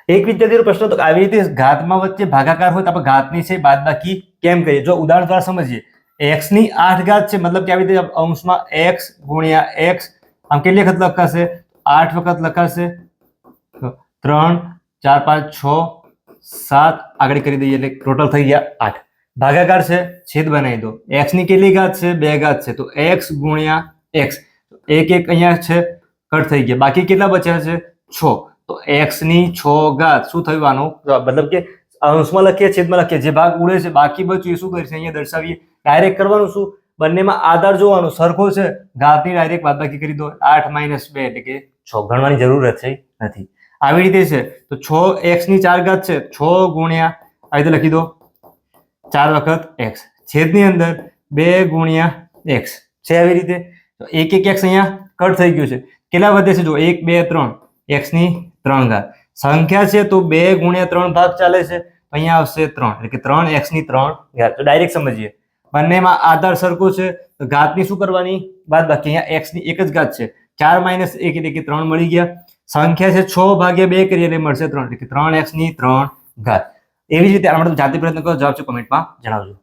એક વિદ્યાર્થીનો પ્રશ્ન તો આવી રીતે ઘાતમાં વચ્ચે ભાગાકાર હોય તો આપણે ઘાતની છે બાદબાકી કેમ કરીએ? જો ઉદાહરણ દ્વારા સમજીએ, x ની 8 ઘાત છે, મતલબ કે આવી રીતે અંશમાં x ગુણ્યા x, આમ કેટલી વખત લખાશે? 8 વખત લખાશે. 3 4 5 6 7 આગળ કરી દઈએ એટલે ટોટલ થઈ ગયા 8. ભાગાકાર છે, છેદ બનાવી દો. x ની કેટલી ઘાત છે? 2 ઘાત છે, તો x ગુણ્યા x. એક અહીંયા છે, કટ થઈ ગયા. બાકી કેટલા બચ્યા છે? 6. તો x ની 6 ઘાત શું થયું આનો જવાબ? મતલબ કે અંશમાં લખીએ, છેદમાં લખીએ, જે ભાગ ઉડે છે બાકી બચ્યું એ શું કરીશું? અહીંયા દર્શાવીએ. ડાયરેક્ટ કરવાનું શું? બંનેમાં આધાર જોવાનો સરખો છે, ઘાતની ડાયરેક્ટ બાદબાકી કરી દો. 8 - 2 એટલે કે 6. ગણવાની જરૂરત છે નથી. આવી રીતે છે તો 6 x ની 4 ઘાત છે, 6 ગુણ્યા આવી રીતે લખી દો 4 વખત x, છેદની અંદર 2 ગુણ્યા x છે. આવી રીતે એક x અહીંયા કટ થઈ ગયું છે. કેટલા વધે છે? જો 1 2 3, x ની 3 ઘાત. સંખ્યા છે તો 2 ગુણ્યા 3 ભાગ ચાલે છે, અહીંયા આવશે 3 એટલે કે 3x ની 3 ઘાત. તો ડાયરેક્ટ સમજીએ, બંનેમાં આધાર સરખો છે તો ઘાતની શું કરવાની? બાદબાકી. અહીંયા x ની એક જ ઘાત છે, 4 - 1 એટલે કે 3 મળી ગયા. સંખ્યા છે 6 ભાગ્યા 2 કરીએ એટલે મળશે 3 એટલે કે 3x ની 3 ઘાત. એવી જ રીતે આના માટે જાતે પ્રયત્ન કરો. જવાબ છે કમેન્ટમાં જણાવજો.